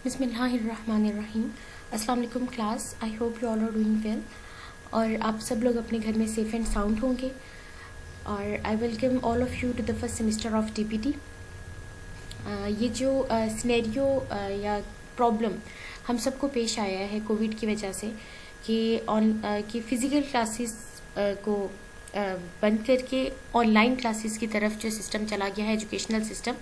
बिस्मिल्लाहिर्रहमानिर्रहीम। अस्सलाम वालेकुम class, I hope you all are doing well और आप सब लोग अपने घर में सेफ एंड साउंड होंगे और I welcome all of you to the first semester of TPT. ये जो सिनेरियो या प्रॉब्लम हम सबको पेश आया है कोविड की वजह से कि फ़िज़िकल क्लासेस को बंद करके ऑनलाइन क्लासेस की तरफ जो सिस्टम चला गया है एजुकेशनल सिस्टम,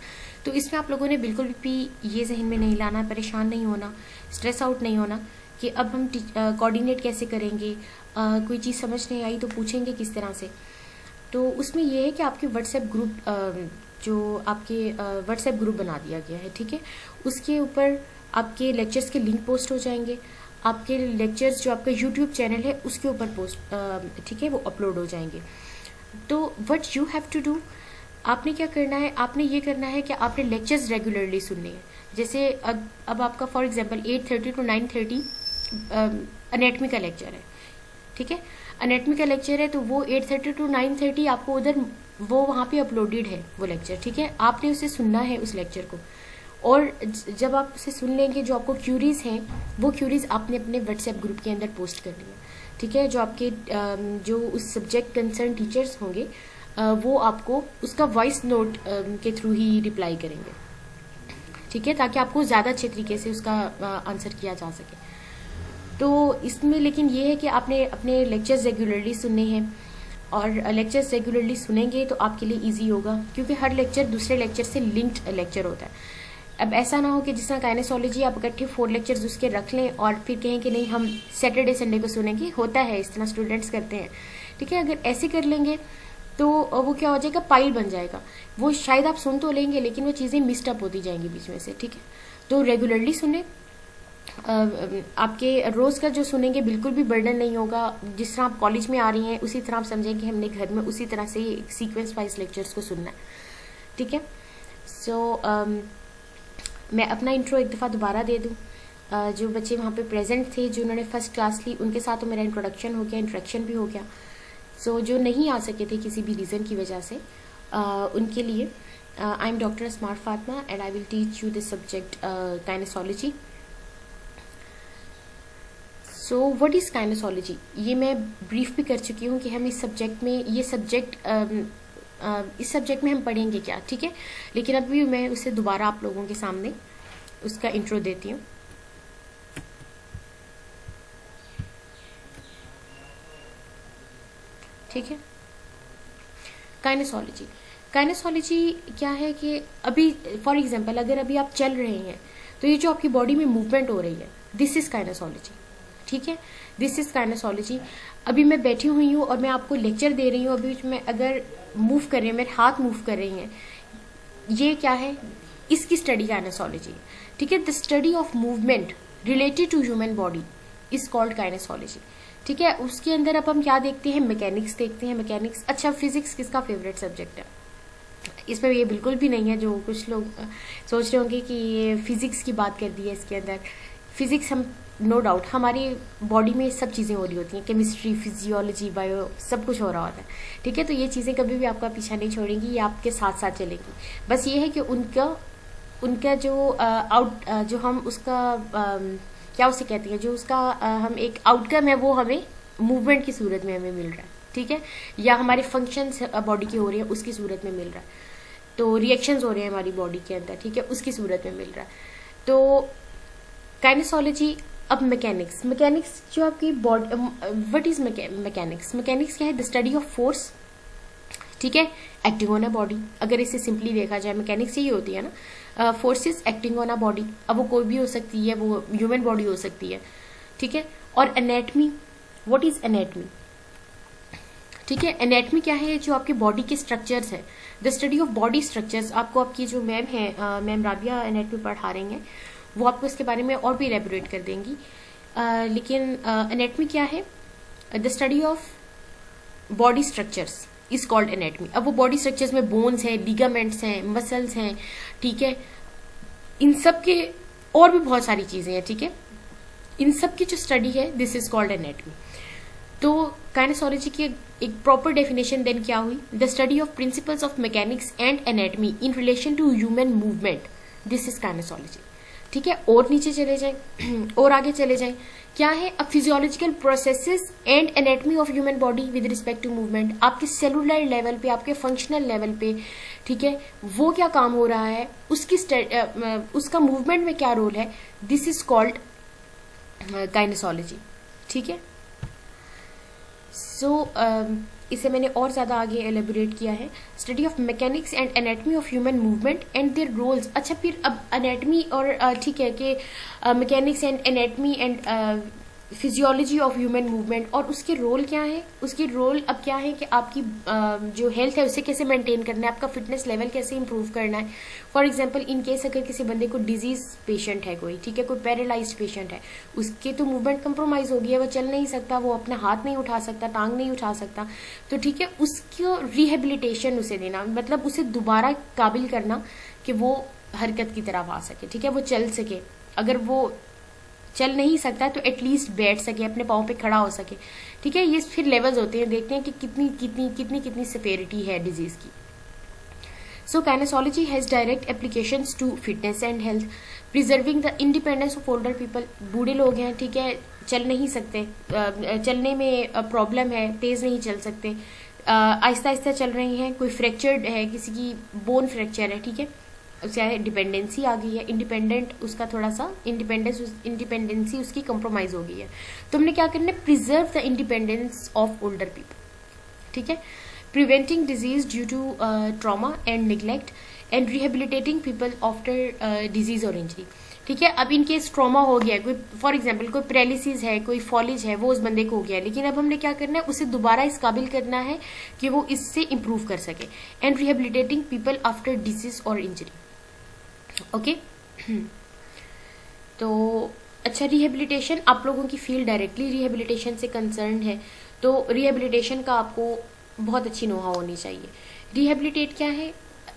तो इसमें आप लोगों ने बिल्कुल भी ये जहन में नहीं लाना, परेशान नहीं होना, स्ट्रेस आउट नहीं होना कि अब हम कोऑर्डिनेट कैसे करेंगे, कोई चीज़ समझ नहीं आई तो पूछेंगे किस तरह से। तो उसमें यह है कि आपके व्हाट्सएप ग्रुप जो आपके व्हाट्सएप ग्रुप बना दिया गया है, ठीक है, उसके ऊपर आपके लेक्चर्स के लिंक पोस्ट हो जाएंगे, आपके लेक्चर्स जो आपका यूट्यूब चैनल है उसके ऊपर पोस्ट, ठीक है, वो अपलोड हो जाएंगे। तो what you have to do, आपने क्या करना है, आपने ये करना है कि आपने लेक्चर्स रेगुलरली सुनने हैं। जैसे अब आपका फॉर एग्जांपल 8:30 to 9:30 एनेटमी का लेक्चर है, ठीक है, एनेटमी का लेक्चर है, तो वो 8:30 to 9:30 आपको उधर वो वहाँ पे अपलोडेड है वो लेक्चर, ठीक है, आपने उसे सुनना है उस लेक्चर को। और जब आप उसे सुन लेंगे, जो आपको क्यूरीज हैं वो क्यूरीज आपने अपने व्हाट्सएप ग्रुप के अंदर पोस्ट करनी है, ठीक है। जो आपके जो उस सब्जेक्ट कंसर्न टीचर्स होंगे वो आपको उसका वॉइस नोट के थ्रू ही रिप्लाई करेंगे, ठीक है, ताकि आपको ज़्यादा अच्छे तरीके से उसका आंसर किया जा सके। तो इसमें लेकिन ये है कि आपने अपने लेक्चर्स रेगुलरली सुनने हैं और लेक्चर्स रेगुलरली सुनेंगे तो आपके लिए ईजी होगा, क्योंकि हर लेक्चर दूसरे लेक्चर से लिंक्ड लेक्चर होता है। अब ऐसा ना हो कि जिस तरह काइनेसोलॉजी आप इकट्ठे 4 लेक्चर्स उसके रख लें और फिर कहें कि नहीं हम सैटरडे संडे को सुनेंगे, होता है इस तरह स्टूडेंट्स करते हैं, ठीक है। अगर ऐसे कर लेंगे तो वो क्या हो जाएगा, पाइल बन जाएगा, वो शायद आप सुन तो लेंगे लेकिन वो चीज़ें मिस्टअप होती जाएंगी बीच में से, ठीक है। तो रेगुलरली सुने, आपके रोज़ का जो सुनेंगे बिल्कुल भी बर्डन नहीं होगा। जिस तरह आप कॉलेज में आ रही हैं उसी तरह आप समझें कि हमने घर में उसी तरह से ही सीक्वेंस वाइज लेक्चर्स को सुनना है, ठीक है। सो मैं अपना इंट्रो एक दफ़ा दोबारा दे दूँ। जो बच्चे वहाँ पे प्रेजेंट थे, जो उन्होंने फर्स्ट क्लास ली, उनके साथ तो मेरा इंट्रोडक्शन हो गया, इंट्रोडक्शन भी हो गया। सो जो नहीं आ सके थे किसी भी रीज़न की वजह से, उनके लिए I am doctor Asmar Fatima and I will teach you this subject kinesiology. So what is kinesiology, ये मैं ब्रीफ भी कर चुकी हूँ कि हम इस सब्जेक्ट में इस सब्जेक्ट में हम पढ़ेंगे क्या, ठीक है। लेकिन अभी मैं उसे दोबारा आप लोगों के सामने उसका इंट्रो देती हूँ। ठीक है, काइनेसोलॉजी क्या है कि अभी फॉर एग्जांपल अगर अभी आप चल रहे हैं तो ये जो आपकी बॉडी में मूवमेंट हो रही है, दिस इज काइनेसोलॉजी, ठीक है, दिस इज काइनेसोलॉजी। अभी मैं बैठी हुई हूँ और मैं आपको लेक्चर दे रही हूँ, अभी मैं अगर मूव कर रही हूँ, मेरे हाथ मूव कर रही हैं, ये क्या है, इसकी स्टडी काइनेसोलॉजी, ठीक है। The study of movement related to human body is called kinesiology, ठीक है। उसके अंदर अब हम क्या देखते हैं, मैकेनिक्स देखते हैं, मैकेनिक्स। अच्छा, फिजिक्स किसका फेवरेट सब्जेक्ट है, इसमें ये बिल्कुल भी नहीं है जो कुछ लोग सोच रहे होंगे कि ये फिजिक्स की बात कर दी है इसके अंदर। फिजिक्स हम नो डाउट हमारी बॉडी में सब चीज़ें हो रही होती हैं, केमिस्ट्री, फिजियोलॉजी, बायो, सब कुछ हो रहा होता है, ठीक है। तो ये चीज़ें कभी भी आपका पीछा नहीं छोड़ेंगी, ये आपके साथ साथ चलेंगी। बस ये है कि उनका जो हम उसका क्या उसे कहते हैं, जो उसका हम एक आउटकम है वो हमें मूवमेंट की सूरत में हमें मिल रहा है, ठीक है, या हमारे फंक्शंस बॉडी के हो रहे हैं उसकी सूरत में मिल रहा है, तो रिएक्शंस हो रहे हैं हमारी बॉडी के अंदर, ठीक है, उसकी सूरत में मिल रहा है। तो काइनेसोलॉजी। अब मैकेनिक्स जो आपकी बॉडी, व्हाट इज मैकेनिक्स क्या है, द स्टडी ऑफ फोर्स, ठीक है, एक्टिंग ऑन अ बॉडी। अगर इसे सिंपली देखा जाए, मैकेनिक्स यही होती है ना, forces acting on a body. अब वो कोई भी हो सकती है, वो ह्यूमन बॉडी हो सकती है, ठीक है। और एनेटमी, व्हाट इज एनेटमी, ठीक है, एनेटमी क्या है, जो आपके बॉडी के स्ट्रक्चर्स है, the study of body structures. आपको आपकी जो मैम है, मैम राबिया एनेटमी पढ़ा रही हैं, वो आपको इसके बारे में और भी एलेबोरेट कर देंगी। लेकिन एनेटमी क्या है, the study of body structures is called anatomy. अब वो बॉडी स्ट्रक्चर्स में बोन्स हैं, लिगामेंट्स हैं, मसल्स हैं, ठीक है, इन सब के और भी बहुत सारी चीजें हैं, ठीक है, इन सब की जो स्टडी है दिस इज कॉल्ड एनेटमी। तो काइनेसोलॉजी की एक प्रॉपर डेफिनेशन देन क्या हुई, the study of principles of mechanics and anatomy in relation to human movement, this is kinesiology, ठीक है, और नीचे चले जाएं और आगे चले जाएं, क्या है, अब physiological processes and anatomy of human body with respect to movement, आपके सेलुलर लेवल पे, आपके फंक्शनल लेवल पे, ठीक है, वो क्या काम हो रहा है, उसकी उसका मूवमेंट में क्या रोल है, दिस इज कॉल्ड काइनेसोलॉजी। ठीक है, सो इसे मैंने और ज़्यादा आगे एलेबोरेट किया है, study of mechanics and anatomy of human movement and their roles. अच्छा, फिर अब एनेटमी और ठीक है कि mechanics and anatomy and physiology of human movement, और उसके रोल क्या है, उसके रोल अब क्या है कि आपकी जो हेल्थ है उसे कैसे मेंटेन करना है, आपका फिटनेस लेवल कैसे इंप्रूव करना है। फॉर एग्जांपल, इन केस अगर किसी बंदे को डिजीज पेशेंट है कोई, ठीक है, कोई पैरालाइज्ड पेशेंट है, उसके तो मूवमेंट कंप्रोमाइज हो गई है, वो चल नहीं सकता, वो अपना हाथ नहीं उठा सकता, टांग नहीं उठा सकता, तो ठीक है, उसको रिहेबिलिटेशन उसे देना, मतलब उसे दोबारा काबिल करना कि वो हरकत की तरफ आ सके, ठीक है, वो चल सके, अगर वो चल नहीं सकता तो एटलीस्ट बैठ सके, अपने पाँव पे खड़ा हो सके। ठीक है, ये फिर लेवल्स होते हैं, देखते हैं कि कितनी कितनी कितनी कितनी सिवियरिटी है डिजीज की। So kinesiology has direct applications to fitness and health, preserving the independence of older people. बूढ़े लोग हैं, ठीक है, चल नहीं सकते, चलने में प्रॉब्लम है, तेज नहीं चल सकते, आहिस्ता आहिस्ता चल रही हैं, कोई फ्रैक्चर्ड है, किसी की बोन फ्रैक्चर है, ठीक है, उससे डिपेंडेंसी आ गई है, इंडिपेंडेंट उसका थोड़ा सा इंडिपेंडेंसी उसकी कंप्रोमाइज हो गई है, तो हमने क्या करना है, preserve the independence of older people. ठीक है, preventing disease due to trauma and neglect and rehabilitating people after disease और इंजरी। ठीक है, अब इनकेस ट्रॉमा हो गया है, कोई फॉर एग्जाम्पल कोई पैरालिसिस है, कोई फॉलिज है, वो उस बंदे को हो गया है, लेकिन अब हमने क्या करना है, उसे दोबारा इस काबिल करना है कि वो इससे इंप्रूव कर सके। And rehabilitating people after disease और इंजरी। ओके तो अच्छा, रिहेबिलिटेशन, आप लोगों की फील्ड डायरेक्टली रिहेबिलिटेशन से कंसर्न है, तो रिहेबिलिटेशन का आपको बहुत अच्छी नोहा होनी चाहिए। रिहेबिलिटेट क्या है,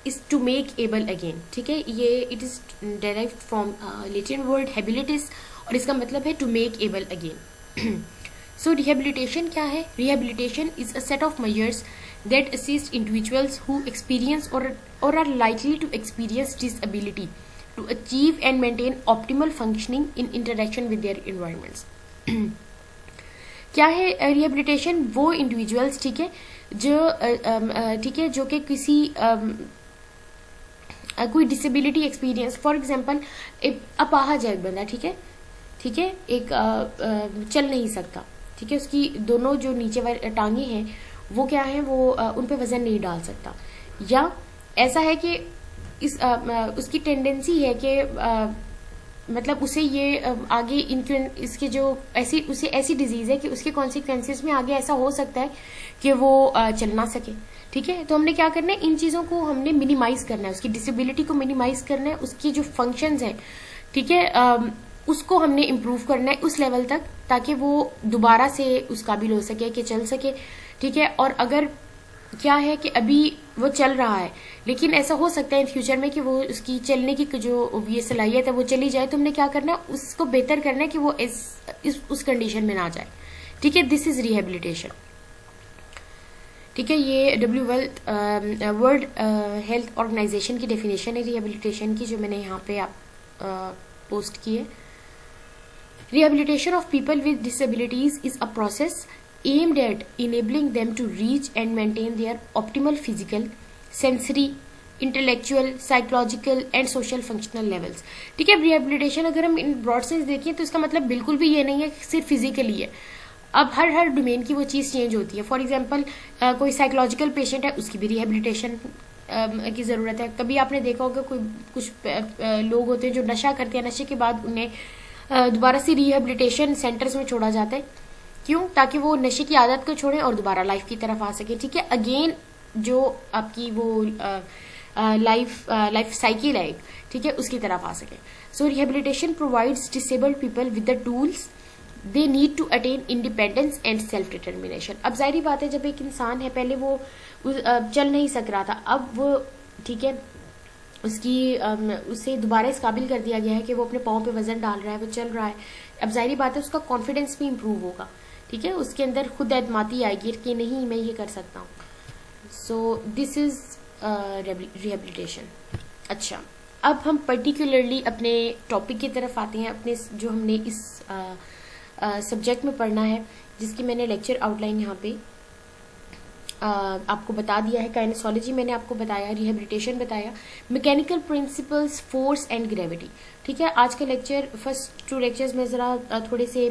is to make able again. ठीक है, ये it is derived from Latin word habilitas, और इसका मतलब है to make able again. So rehabilitation क्या है, rehabilitation is a set of measures that assist individuals who experience or are likely to experience disability to achieve and maintain optimal functioning in interaction with their environments. क्या है rehabilitation, वो individuals, ठीक है, जो ठीक है, जो कि किसी कोई डिसेबिलिटी एक्सपीरियंस, फॉर एग्जांपल अपाहज है एक बंदा, ठीक है, ठीक है, एक चल नहीं सकता, ठीक है, उसकी दोनों जो नीचे वाली टांगे हैं वो क्या है, वो उन पे वजन नहीं डाल सकता, या ऐसा है कि उसकी टेंडेंसी है कि मतलब उसे ये आगे इसके जो ऐसी डिजीज है कि उसके कॉन्सिक्वेंसेस में आगे ऐसा हो सकता है कि वो चल ना सके। ठीक है, तो हमने क्या करना है, इन चीजों को हमने मिनिमाइज करना है, उसकी डिसेबिलिटी को मिनिमाइज करना है, उसकी जो फंक्शंस हैं, ठीक है, उसको हमने इम्प्रूव करना है उस लेवल तक, ताकि वो दोबारा से उस काबिल हो सके कि चल सके। ठीक है, और अगर क्या है कि अभी वो चल रहा है, लेकिन ऐसा हो सकता है इन फ्यूचर में कि वो उसकी चलने की जो ये सलाहियत है वो चली जाए, तो हमने क्या करना है, उसको बेहतर करना है कि वो उस कंडीशन में ना जाए। ठीक है, दिस इज रिहेबिलिटेशन। ठीक है, ये वर्ल्ड हेल्थ ऑर्गेनाइजेशन की डेफिनेशन है रिहेबिलिटेशन की, जो मैंने यहाँ पे पोस्ट की है। Rehabilitation of people with disabilities is a process aimed at enabling them to reach and maintain their optimal physical, sensory, intellectual, psychological and social functional levels. ठीक है, rehabilitation अगर हम इन ब्रॉड सेंस देखें तो इसका मतलब बिल्कुल भी ये नहीं है कि सिर्फ फिजिकली है। अब हर डोमेन की वो चीज़ चेंज होती है। फॉर एग्जाम्पल कोई साइकोलॉजिकल पेशेंट है, उसकी भी रिहेबिलिटेशन की ज़रूरत है। कभी आपने देखा होगा कुछ लोग होते हैं जो नशा करते हैं, नशे के बाद उन्हें दोबारा से रिहेबिलिटेशन सेंटर्स में छोड़ा जाता है। क्यों? ताकि वो नशे की आदत को छोड़ें और दोबारा लाइफ की तरफ आ सके। ठीक है, अगेन जो आपकी वो लाइफ साइकिल है, ठीक है, उसकी तरफ आ सके। So rehabilitation provides disabled people with the tools they need to attain independence and self determination. अब जाहिर बात है, जब एक इंसान है, पहले वो चल नहीं सक रहा था, अब वो ठीक है उसे दोबारा इस काबिल कर दिया गया है कि वो अपने पाँव पे वजन डाल रहा है, वो चल रहा है। अब जाहिर बात है उसका कॉन्फिडेंस भी इम्प्रूव होगा। ठीक है, उसके अंदर खुद एतमादी आएगी कि नहीं मैं ये कर सकता हूँ। So this is rehabilitation. अच्छा, अब हम पर्टिकुलरली अपने टॉपिक की तरफ आते हैं, अपने जो हमने इस सब्जेक्ट में पढ़ना है, जिसकी मैंने लेक्चर आउटलाइन यहाँ पे आपको बता दिया है। काइनेसोलॉजी मैंने आपको बताया, रिहेबिलिटेशन बताया, mechanical principles, force and gravity. ठीक है, आज का लेक्चर फर्स्ट 2 लेक्चर्स में ज़रा थोड़े से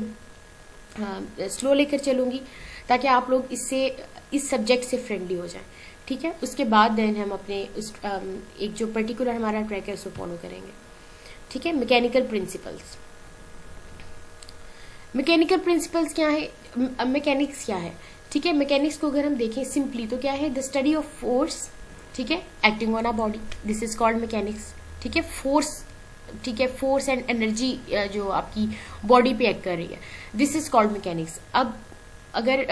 स्लो लेकर चलूँगी ताकि आप लोग इस सब्जेक्ट से फ्रेंडली हो जाएं। ठीक है, उसके बाद देन हम अपने उस एक जो पर्टिकुलर हमारा ट्रैक है उसको फॉलो करेंगे। ठीक है, मैकेनिकल प्रिंसिपल्स। मैकेनिकल प्रिंसिपल्स क्या है, मैकेनिक्स क्या है? ठीक है, मैकेनिक्स को अगर हम देखें सिंपली तो क्या है, द स्टडी ऑफ फोर्स, ठीक है, acting on a body, this is called mechanics. ठीक है, फोर्स, ठीक है, फोर्स एंड एनर्जी जो आपकी बॉडी पे एक्ट कर रही है, दिस इज कॉल्ड मैकेनिक्स। अब अगर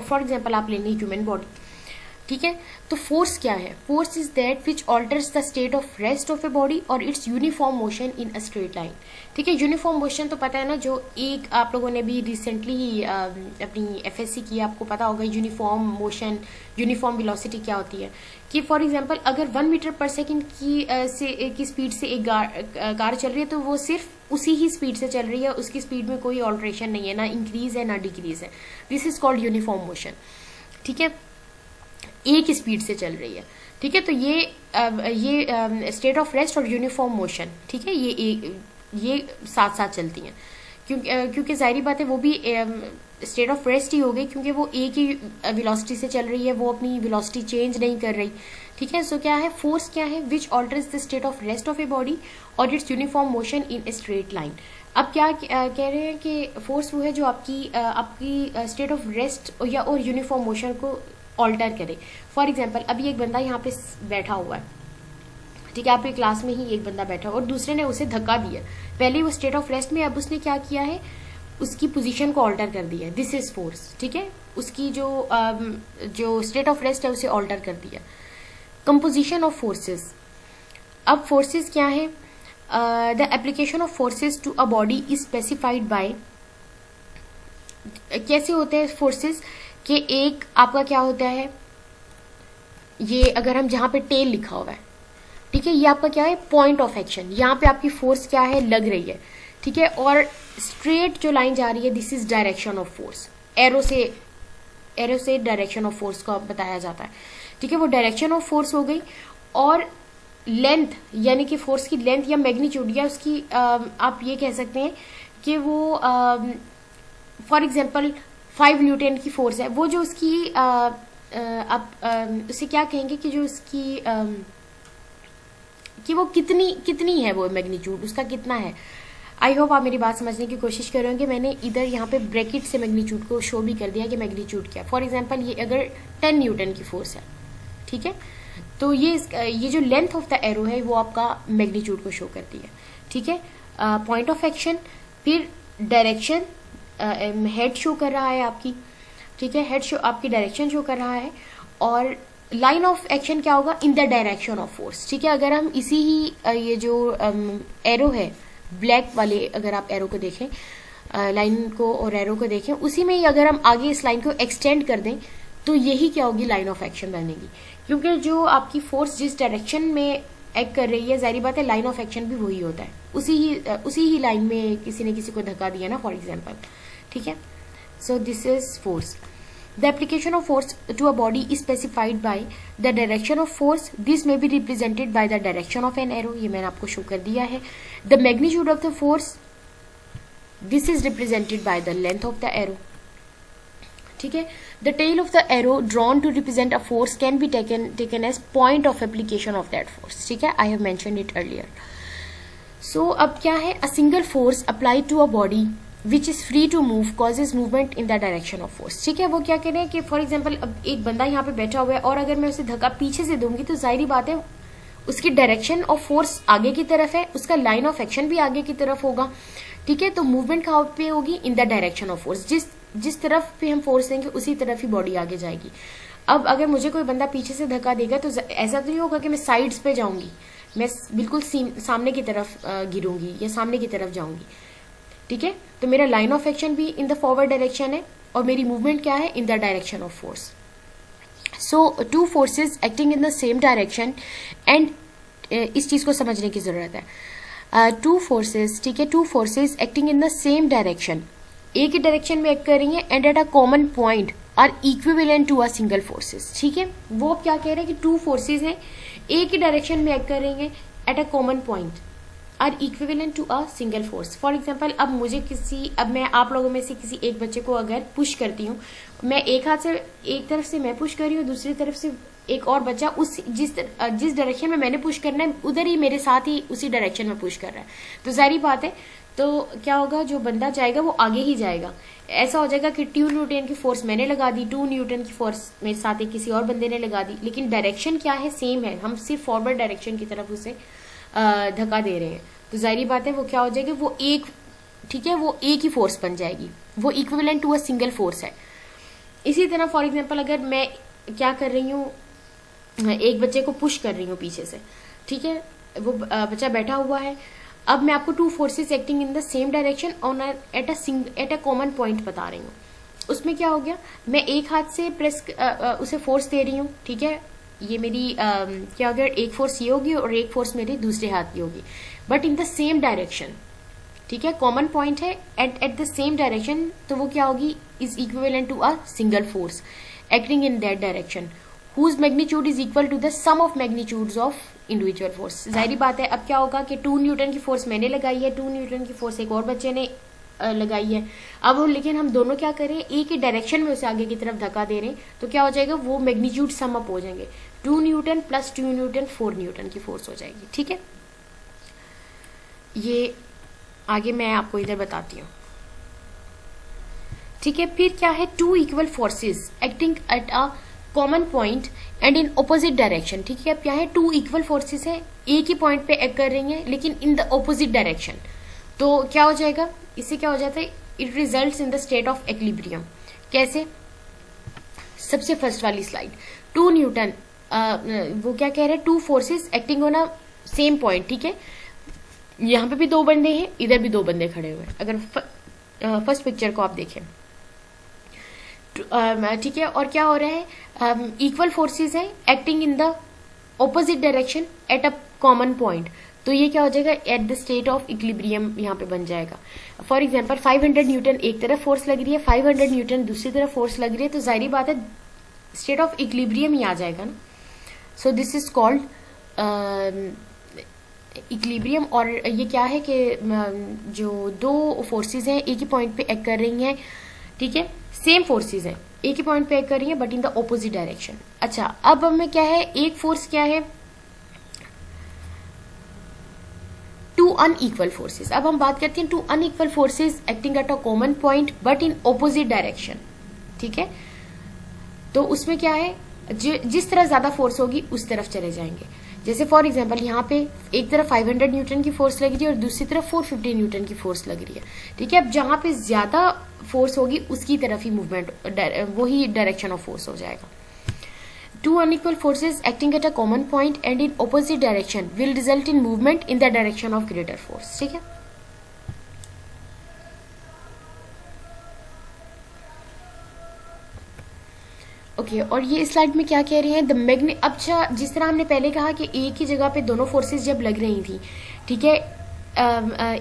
फॉर एग्जांपल आप लेंगे ह्यूमन बॉडी, ठीक है, तो फोर्स क्या है? Force is that which alters the state of rest of a body और its uniform motion in a straight line. ठीक है, यूनिफॉर्म मोशन तो पता है ना, जो एक आप लोगों ने भी रिसेंटली ही अपनी एफएससी की, आपको पता होगा यूनिफॉर्म मोशन, यूनिफॉर्म वेलोसिटी क्या होती है। कि फॉर एग्जांपल अगर 1 मीटर पर सेकेंड की स्पीड से एक कार चल रही है तो वो सिर्फ उसी ही स्पीड से चल रही है, उसकी स्पीड में कोई ऑल्ट्रेशन नहीं है, ना इंक्रीज है ना डिक्रीज है। This is called uniform motion. ठीक है, एक स्पीड से चल रही है। ठीक है, तो ये स्टेट ऑफ रेस्ट और यूनिफॉर्म मोशन, ठीक है, ये साथ साथ चलती हैं, क्योंकि जाहिर बात है वो भी स्टेट ऑफ रेस्ट ही हो गई, क्योंकि वो एक ही वेलोसिटी से चल रही है, वो अपनी वेलोसिटी चेंज नहीं कर रही। ठीक है, सो क्या है, फोर्स क्या है, which alters the state of rest of a body और its uniform motion in a straight line. अब क्या कह रहे हैं कि फोर्स वो है जो आपकी स्टेट ऑफ रेस्ट या और यूनिफॉर्म मोशन को ऑल्टर करे। फॉर एग्जाम्पल अभी एक बंदा यहाँ पे बैठा हुआ है, ठीक है, आपके क्लास में ही एक बंदा बैठा और दूसरे ने उसे धक्का दिया, पहले वो स्टेट ऑफ रेस्ट में, अब उसने क्या किया है, उसकी पोजीशन को ऑल्टर कर दिया, दिस इज फोर्स। ठीक है, उसकी जो स्टेट ऑफ रेस्ट है उसे ऑल्टर कर दिया। Composition of forces. अब फोर्सेस क्या है, the application of forces to a body is specified by, कैसे होते हैं फोर्सेस कि एक आपका क्या होता है, ये अगर हम जहां पे टेल लिखा हुआ है, ठीक है, ये आपका क्या है, पॉइंट ऑफ एक्शन, यहाँ पे आपकी फोर्स क्या है, लग रही है। ठीक है, और स्ट्रेट जो लाइन जा रही है, this is direction of force. Arrow से डायरेक्शन ऑफ फोर्स को बताया जाता है। ठीक है, वो डायरेक्शन ऑफ फोर्स हो गई। और लेंथ, यानी कि फोर्स की लेंथ या मैग्नीट्यूड, या उसकी आप ये कह सकते हैं कि वो फॉर एग्जाम्पल 5 न्यूटन की फोर्स है, वो जो उसकी आप उसे क्या कहेंगे कि जो उसकी कि वो कितनी है, वो मैग्नीट्यूड उसका कितना है। आई होप आप मेरी बात समझने की कोशिश कर रहे होंगे। मैंने इधर यहाँ पे ब्रैकेट से मैग्नीट्यूड को शो भी कर दिया कि मैग्नीट्यूड क्या। फॉर एग्जांपल ये अगर 10 न्यूटन की फोर्स है, ठीक है, तो ये जो लेंथ ऑफ द एरो है वो आपका मैग्नीट्यूड को शो करती है। ठीक है, पॉइंट ऑफ एक्शन, फिर डायरेक्शन, हेड शो कर रहा है आपकी, ठीक है, हेड शो आपकी डायरेक्शन शो कर रहा है, और लाइन ऑफ एक्शन क्या होगा, इन द डायरेक्शन ऑफ फोर्स। ठीक है, अगर हम इसी ही ये जो एरो है ब्लैक वाले, अगर आप एरो को देखें, लाइन को और एरो को देखें, उसी में ही अगर हम आगे इस लाइन को एक्सटेंड कर दें तो यही क्या होगी, लाइन ऑफ एक्शन बनेगी। क्योंकि जो आपकी फोर्स जिस डायरेक्शन में एक्ट कर रही है, जाहिर बात है लाइन ऑफ एक्शन भी वही होता है, उसी ही लाइन में किसी ने किसी को धक्का दिया ना, फॉर एग्जाम्पल। ठीक है, so this is force. The application of force to a body is specified by the direction of force. This may be represented by the direction of an arrow. ये मैंने आपको शो कर दिया है। The magnitude of the force. This is represented by the length of the arrow. ठीक है, the tail of the arrow drawn to represent a force can be taken as point of application of that force. ठीक है, I have mentioned it earlier. So अब क्या है, a single force applied to a body which is free to move causes movement in the direction of force. ठीक है, वो क्या कह रहे हैं कि फॉर एग्जाम्पल अब एक बंदा यहाँ पे बैठा हुआ है और अगर मैं उसे धक्का पीछे से दूंगी तो जाहिर बात है उसकी डायरेक्शन ऑफ फोर्स आगे की तरफ है, उसका लाइन ऑफ एक्शन भी आगे की तरफ होगा। ठीक है, तो मूवमेंट कहाँ पे होगी, इन द डायरेक्शन ऑफ फोर्स। जिस तरफ पे हम फोर्स देंगे उसी तरफ ही बॉडी आगे जाएगी। अब अगर मुझे कोई बंदा पीछे से धक्का देगा तो ऐसा तो नहीं होगा कि मैं साइड्स पे जाऊंगी, मैं बिल्कुल सामने की तरफ गिरूंगी या सामने की तरफ जाऊंगी। ठीक है, तो मेरा लाइन ऑफ एक्शन भी इन द फॉरवर्ड डायरेक्शन है और मेरी मूवमेंट क्या है, इन the direction of force. So to forces acting in the same direction and इस चीज को समझने की जरूरत है। टू फोर्सेस, ठीक है, two forces acting in the same direction, एक ही डायरेक्शन में एक्ट कर रही है and at a common point are equivalent to a single forces. ठीक है, वो क्या कह रहे हैं कि टू फोर्सेस हैं, एक ही डायरेक्शन में एक्ट कर रही हैं at a common point are equivalent to a single force. For example, अब मैं आप लोगों में से किसी एक बच्चे को अगर पुश करती हूँ, मैं एक हाथ से, एक तरफ से मैं पुश कर रही हूँ, दूसरी तरफ से एक और बच्चा जिस डायरेक्शन में मैंने पुश करना है उधर ही मेरे साथ ही उसी डायरेक्शन में पुश कर रहा है, तो जाहिर बात है तो क्या होगा, जो बंदा जाएगा वो आगे ही जाएगा। ऐसा हो जाएगा कि 2 न्यूटन की फोर्स मैंने लगा दी, 2 न्यूटन की फोर्स मेरे साथ ही किसी और बंदे ने लगा दी, लेकिन डायरेक्शन क्या है, सेम है, हम सिर्फ फॉरवर्ड डायरेक्शन की तरफ उसे धक्का दे रहे हैं, तो जाहिर बात है वो क्या हो जाएगी, वो एक, ठीक है, वो एक ही फोर्स बन जाएगी, वो equivalent to a single force है। इसी तरह फॉर एग्जाम्पल अगर मैं क्या कर रही हूँ, एक बच्चे को पुश कर रही हूँ पीछे से, ठीक है, वो बच्चा बैठा हुआ है, अब मैं आपको to forces acting in the same direction on eight a common point बता रही हूँ। उसमें क्या हो गया, मैं एक हाथ से उसे फोर्स दे रही हूँ, ठीक है, ये मेरी क्या हो गया, एक फोर्स ये होगी और एक फोर्स मेरी दूसरे हाथ की होगी, but in the same direction, ठीक है, कॉमन पॉइंट है एट द सेम डायरेक्शन, तो वो क्या होगी, is equivalent to a single force acting in that direction whose magnitude is equal to the sum of magnitudes of individual force। जाहिर बात है, अब क्या होगा कि 2 न्यूटन की फोर्स मैंने लगाई है, 2 न्यूटन की फोर्स एक और बच्चे ने लगाई है, अब लेकिन हम दोनों क्या करें, एक ही डायरेक्शन में उसे आगे की तरफ धक्का दे रहे हैं, तो क्या हो जाएगा, वो मैग्नीट्यूड सम अप हो जाएंगे, 2 न्यूटन प्लस 2 न्यूटन 4 न्यूटन की फोर्स हो जाएगी। ठीक है, ये आगे मैं आपको इधर बताती हूँ। ठीक है, फिर क्या है, 2 equal forces acting at a common point and in opposite direction. ठीक है, अब क्या है, 2 इक्वल फोर्सेस है, एक ही पॉइंट पे एक्ट कर रही हैं लेकिन इन द ऑपोजिट डायरेक्शन, तो क्या हो जाएगा, इससे क्या हो जाता है, it results in the state of equilibrium. कैसे, सबसे फर्स्ट वाली स्लाइड, 2 न्यूटन, वो क्या कह रहे हैं, 2 forces acting on a same point. ठीक है, यहाँ पे भी 2 बंदे हैं, इधर भी 2 बंदे खड़े हुए हैं। अगर फर्स्ट पिक्चर को आप देखें, ठीक है, और क्या हो रहा है, इक्वल फोर्सेस है acting in the opposite direction at a common point, तो ये क्या हो जाएगा, at the state of equilibrium यहाँ पे बन जाएगा। फॉर एग्जांपल 500 न्यूटन एक तरफ फोर्स लग रही है, 500 न्यूटन दूसरी तरफ फोर्स लग रही है, तो जाहिर बात है स्टेट ऑफ इक्विलिब्रियम ही आ जाएगा ना। So this is called equilibrium. और ये क्या है कि जो 2 फोर्सेस हैं एक ही पॉइंट पे एक्ट कर रही हैं, ठीक है, सेम फोर्सेस हैं, एक ही पॉइंट पे एक्ट कर रही हैं but in the opposite direction. अच्छा, अब हमें क्या है, एक फोर्स क्या है, 2 अनइक्वल फोर्सेस। अब हम बात करते हैं 2 unequal forces acting at a common point but in opposite direction. ठीक है, तो उसमें क्या है, जिस तरह ज्यादा फोर्स होगी उस तरफ चले जाएंगे। जैसे फॉर एग्जांपल यहाँ पे एक तरफ 500 न्यूटन की फोर्स लग रही है और दूसरी तरफ 450 न्यूटन की फोर्स लग रही है। ठीक है, अब जहां पे ज्यादा फोर्स होगी उसकी तरफ ही मूवमेंट, वही डायरेक्शन ऑफ फोर्स हो जाएगा। 2 unequal forces acting at a common point and in opposite direction will result in movement in the direction of greater force। ठीक है, ओके, और ये स्लाइड में क्या कह रहे हैं, द मैग्नेट, अच्छा जिस तरह हमने पहले कहा कि एक ही जगह पे दोनों फोर्सेस जब लग रही थी, ठीक है,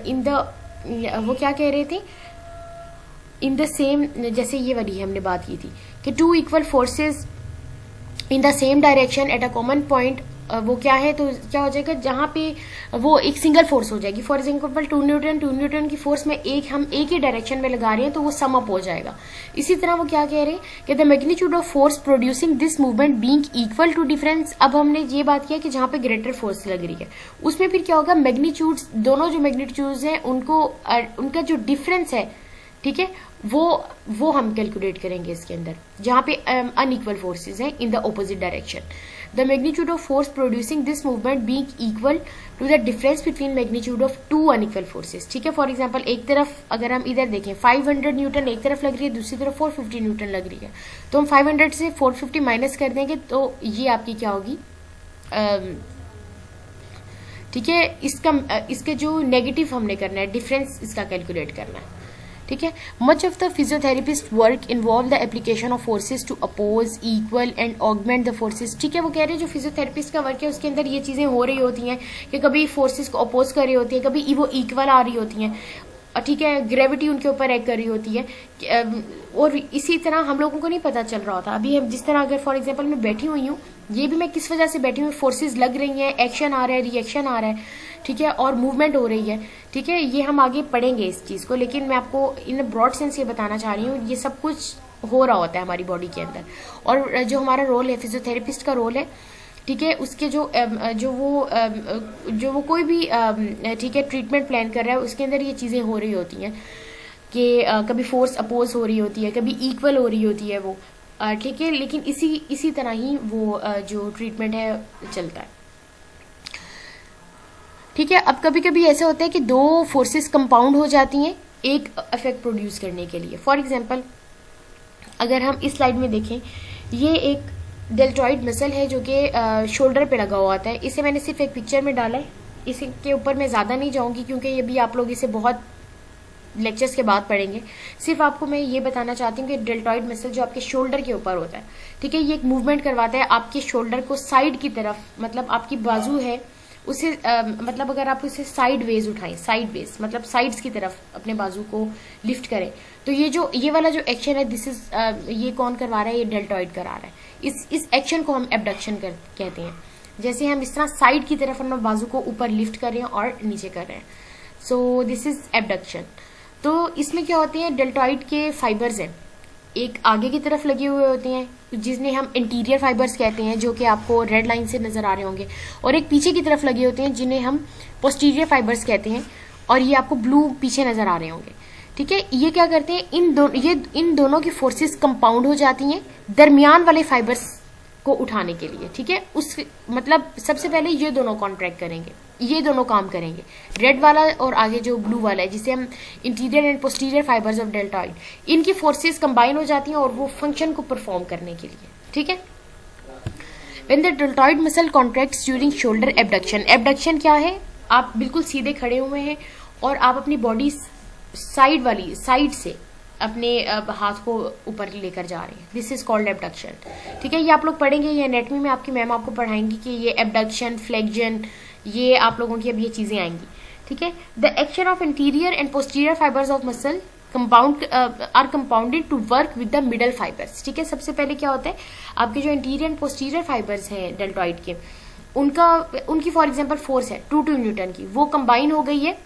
इन द, वो क्या कह रहे थे, इन द सेम, जैसे ये वाली हमने बात की थी कि 2 equal forces in the same direction at a common point, वो क्या है, तो क्या हो जाएगा, जहां पे वो एक सिंगल फोर्स हो जाएगी। फॉर एग्जाम्पल 2 न्यूटन की फोर्स में हम एक ही डायरेक्शन में लगा रहे हैं तो वो सम अप हो जाएगा। इसी तरह वो क्या कह रहे हैं कि the magnitude of force producing this movement being equal to difference. अब हमने ये बात किया कि जहां पे ग्रेटर फोर्स लग रही है उसमें फिर क्या होगा, मैग्नीट्यूड, दोनों जो मैग्नीट्यूड्स हैं उनको, उनका जो डिफरेंस है, ठीक है, वो हम कैलकुलेट करेंगे इसके अंदर, जहां पे अनइक्वल फोर्सेस हैं in the opposite direction. The magnitude of force producing this movement being equal to the difference between magnitude of 2 unequal forces. ठीक है, फॉर एग्जांपल एक तरफ अगर हम इधर देखें 500 न्यूटन एक तरफ लग रही है, दूसरी तरफ 450 न्यूटन लग रही है, तो हम 500 से 450 माइनस कर देंगे तो ये आपकी क्या होगी, ठीक है, इसके जो नेगेटिव हमने करना है, डिफरेंस इसका कैलकुलेट करना है। ठीक है। Much of the physiotherapist work involve the application of forces to oppose, equal and augment the forces. ठीक है, वो कह रहे हैं जो फिजियोथेरेपिस्ट का वर्क है उसके अंदर ये चीजें हो रही होती हैं कि कभी फोर्सेज को अपोज कर रही होती है, कभी वो इक्वल आ रही होती हैं, ठीक है, ग्रेविटी उनके ऊपर एक्ट कर रही होती है। और इसी तरह हम लोगों को नहीं पता चल रहा होता। अभी हम जिस तरह अगर फॉर एग्जांपल मैं बैठी हुई हूँ, ये भी मैं किस वजह से बैठी हूँ, फोर्सेस लग रही हैं, एक्शन आ रहा है, रिएक्शन आ रहा है, ठीक है, और मूवमेंट हो रही है, ठीक है। ये हम आगे पढ़ेंगे इस चीज को, लेकिन मैं आपको इन ब्रॉड सेंस ये बताना चाह रही हूँ, ये सब कुछ हो रहा होता है हमारी बॉडी के अंदर। और जो हमारा रोल है, फिजियोथेरेपिस्ट का रोल है, ठीक है, उसके जो वो कोई भी ठीक है ट्रीटमेंट प्लान कर रहा है, उसके अंदर ये चीजें हो रही होती हैं कि कभी फोर्स अपोज हो रही होती है, कभी इक्वल हो रही होती है वो, ठीक है। लेकिन इसी तरह ही वो जो ट्रीटमेंट है चलता है, ठीक है। अब कभी कभी ऐसा होता है कि दो फोर्सेस कंपाउंड हो जाती हैं एक इफेक्ट प्रोड्यूस करने के लिए। फॉर एग्जांपल अगर हम इस स्लाइड में देखें, ये एक डेल्टॉइड मसल है जो कि शोल्डर पे लगा हुआ होता है। इसे मैंने सिर्फ एक पिक्चर में डाला है, इसके ऊपर मैं ज़्यादा नहीं जाऊंगी क्योंकि ये भी आप लोग इसे बहुत लेक्चर्स के बाद पढ़ेंगे। सिर्फ आपको मैं ये बताना चाहती हूँ कि डेल्टॉइड मसल जो आपके शोल्डर के ऊपर होता है, ठीक है, ये एक मूवमेंट करवाता है आपके शोल्डर को साइड की तरफ, मतलब आपकी बाजू है उसे मतलब अगर आप उसे साइड वेज उठाएं, साइड वेज मतलब साइड्स की तरफ अपने बाजू को लिफ्ट करें, तो ये वाला जो एक्शन है, दिस इज ये कौन करवा रहा है, ये डेल्टॉइड करा रहा है। इस एक्शन को हम एबडक्शन कहते हैं। जैसे हम इस तरह साइड की तरफ अपना बाजू को ऊपर लिफ्ट कर रहे हैं और नीचे कर रहे हैं, सो दिस इज एबडक्शन। तो इसमें क्या होते हैं, डेल्टॉइड के फाइबर्स हैं, एक आगे की तरफ लगे हुए होते हैं जिन्हें हम इंटीरियर फाइबर्स कहते हैं, जो कि आपको रेड लाइन से नजर आ रहे होंगे, और एक पीछे की तरफ लगे होते हैं जिन्हें हम पोस्टीरियर फाइबर्स कहते हैं, और ये आपको ब्लू पीछे नजर आ रहे होंगे, ठीक है। ये क्या करते हैं, इन दोनों की फोर्सेस कंपाउंड हो जाती हैं दरमियान वाले फाइबर्स को उठाने के लिए, ठीक है। उस मतलब सबसे पहले ये दोनों कॉन्ट्रैक्ट करेंगे, ये दोनों काम करेंगे, रेड वाला और आगे जो ब्लू वाला है जिसे हम interior and posterior fibres of deltoid, इनकी फोर्सेस कंबाइन हो जाती हैं और वो फंक्शन को परफॉर्म करने के लिए, ठीक है। When the deltoid muscle contracts during shoulder abduction, abduction क्या है, आप बिल्कुल सीधे खड़े हुए हैं और आप अपनी बॉडी साइड से अपने हाथ को ऊपर लेकर जा रहे हैं, दिस इज कॉल्ड एबडक्शन, ठीक है। ये आप लोग पढ़ेंगे, ये एनाटॉमी में आपकी मैम आपको पढ़ाएंगी कि ये एबडक्शन, फ्लेक्शन, ये आप लोगों की अब ये चीजें आएंगी, ठीक है। The action of interior and posterior fibres of muscle are compounded to work with the middle fibres, ठीक है। सबसे पहले क्या होता है, आपके जो इंटीरियर एंड पोस्टीरियर फाइबर्स हैं डेल्टॉइड के, उनकी फॉर एग्जाम्पल फोर्स है 2 न्यूटन की, वो कंबाइन हो गई है,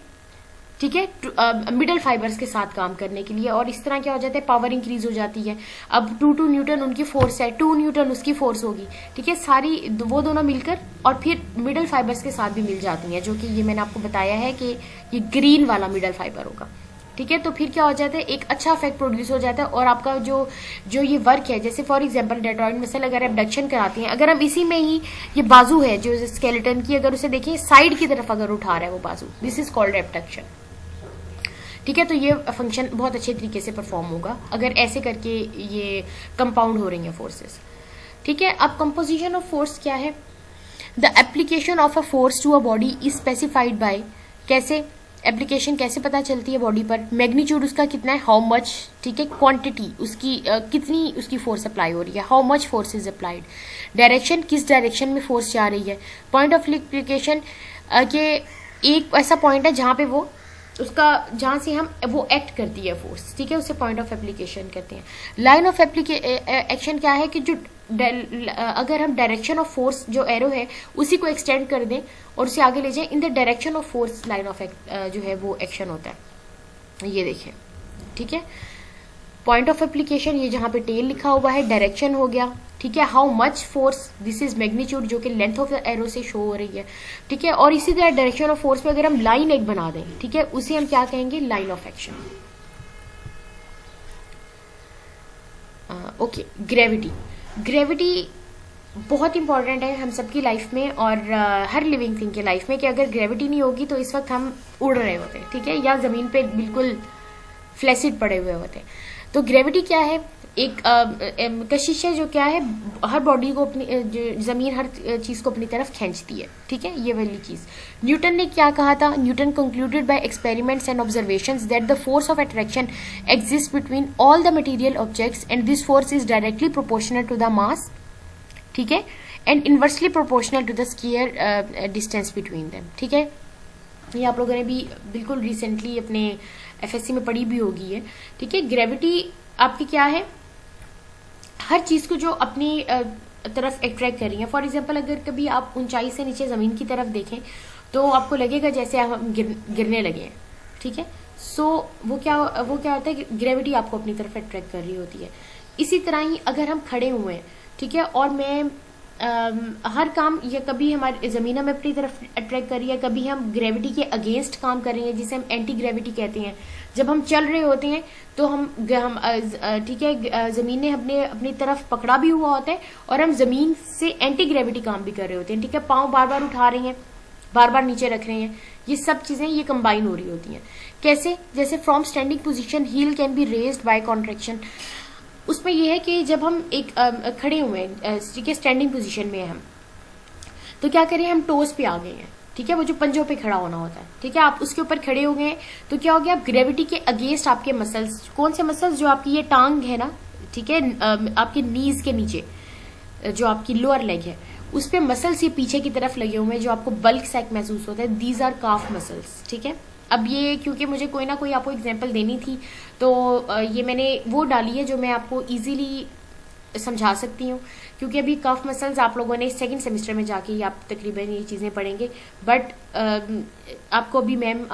ठीक है, मिडल फाइबर्स के साथ काम करने के लिए, और इस तरह क्या हो जाता है, पावर इंक्रीज हो जाती है। अब 2 न्यूटन उनकी फोर्स है, 2 न्यूटन उसकी फोर्स होगी, ठीक है, सारी वो दोनों मिलकर और फिर मिडल फाइबर्स के साथ भी मिल जाती हैं, जो कि ये मैंने आपको बताया है कि ये ग्रीन वाला मिडल फाइबर होगा, ठीक है। तो फिर क्या हो जाता है, एक अच्छा इफेक्ट प्रोड्यूस हो जाता है, और आपका जो ये वर्क है, जैसे फॉर एग्जांपल डेल्टॉइड मसल अगर एबडक्शन कराती हैं, अगर हम इसी में ही ये बाजू है जो स्केलेटन की, अगर उसे देखें साइड की तरफ अगर उठा रहा है वो बाजू, दिस इज कॉल्ड एबडक्शन, ठीक है। तो ये फंक्शन बहुत अच्छे तरीके से परफॉर्म होगा अगर ऐसे करके ये कंपाउंड हो रही हैं फोर्सेस, ठीक है। अब कंपोजिशन ऑफ फोर्स क्या है, the application of a force to a body is specified by, कैसे एप्लीकेशन कैसे पता चलती है बॉडी पर, मैग्नीट्यूड उसका कितना है, हाउ मच, ठीक है, क्वांटिटी उसकी कितनी उसकी फोर्स अप्लाई हो रही है, how much force is applied, direction किस डायरेक्शन में फोर्स जा रही है, पॉइंट ऑफ एप्लीकेशन के एक ऐसा पॉइंट है जहां पे वो जहां से हम वो एक्ट करती है फोर्स, ठीक है, उसे पॉइंट ऑफ एप्लीकेशन कहते हैं। लाइन ऑफ एक्शन क्या है कि जो अगर हम डायरेक्शन ऑफ फोर्स जो एरो है उसी को एक्सटेंड कर दें और उसे आगे ले जाएं, इन the direction of force line of जो है वो एक्शन होता है, ये देखें, ठीक है। पॉइंट ऑफ एप्लीकेशन ये जहां पे टेल लिखा हुआ है, डायरेक्शन हो गया, ठीक है। How much force, this is magnitude जो कि लेंथ ऑफ द एरो से शो हो रही है, ठीक है। और इसी तरह डायरेक्शन ऑफ फोर्स पे अगर हम लाइन एक बना दें, ठीक है, उसे हम क्या कहेंगे, line of action. Okay, gravity बहुत इंपॉर्टेंट है हम सबकी लाइफ में और हर लिविंग थिंग की लाइफ में, कि अगर ग्रेविटी नहीं होगी तो इस वक्त हम उड़ रहे होते हैं, ठीक है, या जमीन पे बिल्कुल फ्लैसिड पड़े हुए होते हैं। तो ग्रेविटी क्या है, एक कशिश है जो क्या है, हर बॉडी को अपनी जमीन हर चीज को अपनी तरफ खींचती है, ठीक है, ये वाली चीज। न्यूटन ने क्या कहा था? Newton concluded by experiments and observations that the force of attraction exist between all the material objects and this force is directly proportional to the mass, ठीक है, and inversely proportional to the square distance between them, ठीक है। ये आप लोगों ने भी बिल्कुल रिसेंटली अपने एफएससी में पढ़ी भी होगी है, ठीक है। ग्रेविटी आपकी क्या है? हर चीज को जो अपनी तरफ अट्रैक्ट कर रही है। फॉर एग्जाम्पल अगर कभी आप ऊंचाई से नीचे जमीन की तरफ देखें तो आपको लगेगा जैसे हम गिरने लगे हैं, ठीक है। सो वो क्या होता है कि ग्रेविटी आपको अपनी तरफ अट्रैक्ट कर रही होती है। इसी तरह ही अगर हम खड़े हुए हैं, ठीक है, और मैं हर काम ये कभी हमारी जमीन हमें अपनी तरफ अट्रैक्ट कर रही है, कभी हम ग्रेविटी के अगेंस्ट काम कर रहे हैं जिसे हम एंटी ग्रेविटी कहते हैं। जब हम चल रहे होते हैं तो हम ठीक है, जमीन ने अपनी तरफ पकड़ा भी हुआ होता है और हम जमीन से एंटी ग्रेविटी काम भी कर रहे होते हैं, ठीक है। पाँव बार बार उठा रहे हैं, बार बार नीचे रख रहे हैं, ये सब चीजें ये कंबाइन हो रही होती हैं। कैसे? जैसे from standing position heel can be raised by contraction. उसमें यह है कि जब हम एक खड़े हुए हैं, ठीक है, स्टैंडिंग पोजीशन में हैं हम, तो क्या करें, हम टोस पे आ गए हैं, ठीक है, वो जो पंजों पे खड़ा होना होता है, ठीक है, आप उसके ऊपर खड़े हो गए हैं, तो क्या हो गया, आप ग्रेविटी के अगेंस्ट आपके मसल्स, कौन से मसल्स, जो आपकी ये टांग है ना, ठीक है, आपके नीज के नीचे जो आपकी लोअर लेग है उस पे मसल्स ये पीछे की तरफ लगे हुए हैं, जो आपको बल्क सैक महसूस होता है, दीज आर काफ मसल्स, ठीक है। अब ये क्योंकि मुझे कोई ना कोई आपको एग्जांपल देनी थी तो ये मैंने वो डाली है जो मैं आपको इजीली समझा सकती हूँ, क्योंकि अभी कफ मसल्स आप लोगों ने सेकंड सेमेस्टर में जाके आप तकरीबन ये चीज़ें पढ़ेंगे। बट आपको अभी मैम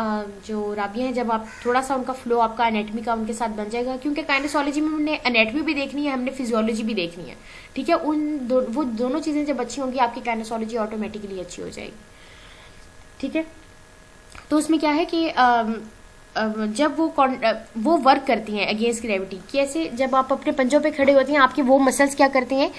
जो राबिया हैं, जब आप थोड़ा सा उनका फ्लो आपका एनेटमी का उनके साथ बन जाएगा, क्योंकि काइनेसोलॉजी में हमने एनेटमी भी देखनी है, हमने फिजियोलॉजी भी देखनी है, ठीक है। वो दोनों चीज़ें जब अच्छी होंगी आपकी काइनेसोलॉजी ऑटोमेटिकली अच्छी हो जाएगी, ठीक है। तो उसमें क्या है कि जब वो वर्क करती हैं अगेंस्ट ग्रेविटी, कैसे? जब आप अपने पंजों पे खड़े होते हैं, आपके वो मसल्स क्या करते हैं,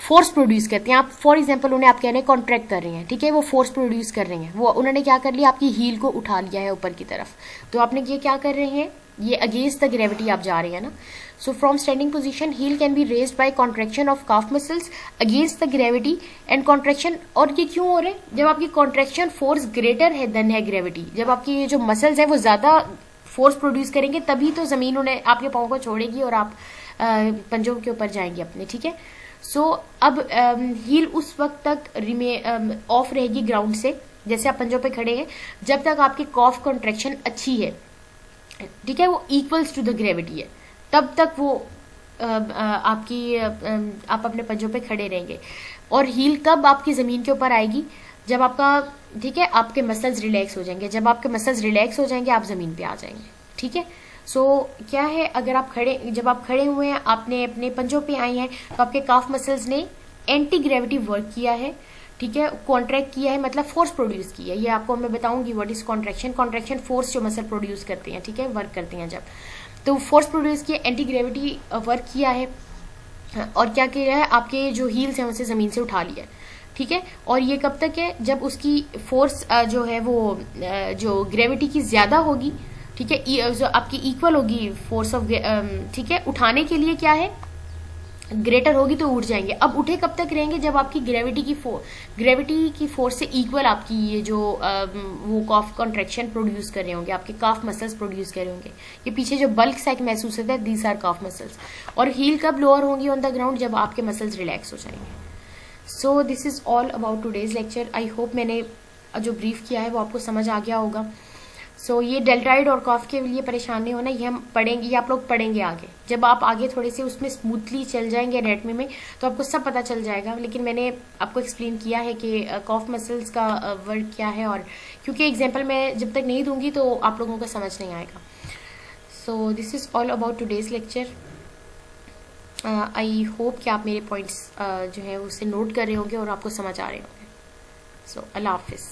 फोर्स प्रोड्यूस करते हैं। आप फॉर एग्जांपल उन्हें आप कह रहे हैं कॉन्ट्रैक्ट कर रहे हैं, ठीक है, वो फोर्स प्रोड्यूस कर रहे हैं, वो उन्होंने क्या कर लिया, आपकी हील को उठा लिया है ऊपर की तरफ, तो आपने ये क्या कर रहे हैं, ये अगेंस्ट द ग्रेविटी आप जा रहे हैं ना। So from standing position heel can be raised by contraction of calf muscles against the gravity and contraction. और ये क्यों हो रहे हैं? जब आपकी कॉन्ट्रैक्शन फोर्स ग्रेटर है देन है ग्रेविटी, जब आपकी ये जो मसल्स है वो ज्यादा फोर्स प्रोड्यूस करेंगे, तभी तो जमीन उन्हें आपके पाँव को छोड़ेगी और आप पंजों के ऊपर जाएंगे अपने, ठीक है। सो अब हील उस वक्त तक ऑफ रहेगी ग्राउंड से, जैसे आप पंजों पे खड़े हैं, जब तक आपकी कॉफ कॉन्ट्रैक्शन अच्छी है, ठीक है, वो इक्वल्स टू द ग्रेविटी है, तब तक वो आप अपने पंजों पे खड़े रहेंगे। और हील कब आपकी जमीन के ऊपर आएगी? जब आपका, ठीक है, आपके मसल्स रिलैक्स हो जाएंगे, जब आपके मसल्स रिलैक्स हो जाएंगे आप जमीन पे आ जाएंगे, ठीक है। सो क्या है, अगर आप जब आप खड़े हुए हैं, आपने अपने पंजों पे आए हैं, तो आपके काफ मसल्स ने एंटी ग्रेविटी वर्क किया है, ठीक है, कॉन्ट्रैक्ट किया है, मतलब फोर्स प्रोड्यूस किया है। ये आपको मैं बताऊंगी what is contraction. Contraction force जो मसल प्रोड्यूस करते हैं, ठीक है, वर्क करते हैं जब, तो फोर्स प्रोड्यूस किया, एंटी ग्रेविटी वर्क किया है, और क्या किया है, आपके जो हील्स हैं उसे जमीन से उठा लिया, ठीक है। और ये कब तक है? जब उसकी फोर्स जो है वो जो ग्रेविटी की ज्यादा होगी, ठीक है, जो आपकी इक्वल होगी फोर्स ऑफ, ठीक है, उठाने के लिए क्या है, ग्रेटर होगी तो उठ जाएंगे। अब उठे कब तक रहेंगे? जब आपकी ग्रेविटी की फोर्स से इक्वल आपकी ये जो वो काफ कॉन्ट्रैक्शन प्रोड्यूस कर रहे होंगे, आपके काफ मसल्स प्रोड्यूस कर रहे होंगे, ये पीछे जो बल्क सैक महसूस होता है, दीज आर काफ मसल्स। और हील कब लोअर होंगी ऑन द ग्राउंड? जब आपके मसल्स रिलैक्स हो जाएंगे। So this is all about today's lecture. I hope मैंने जो ब्रीफ किया है वो आपको समझ आ गया होगा। सो ये डेल्टाइड और कॉफ के लिए परेशान नहीं होना, ये हम पढ़ेंगे, ये आप लोग पढ़ेंगे आगे। जब आप आगे थोड़े से उसमें स्मूथली चल जाएंगे एनेटमी में तो आपको सब पता चल जाएगा। लेकिन मैंने आपको एक्सप्लेन किया है कि कॉफ मसल्स का वर्क क्या है, और क्योंकि एग्जाम्पल मैं जब तक नहीं दूंगी तो आप लोगों को समझ नहीं आएगा। So this is all about today's lecture. I hope कि आप मेरे पॉइंट्स जो है उसे नोट कर रहे होंगे और आपको समझ आ रहे होंगे। सो अल्लाह हाफिज़।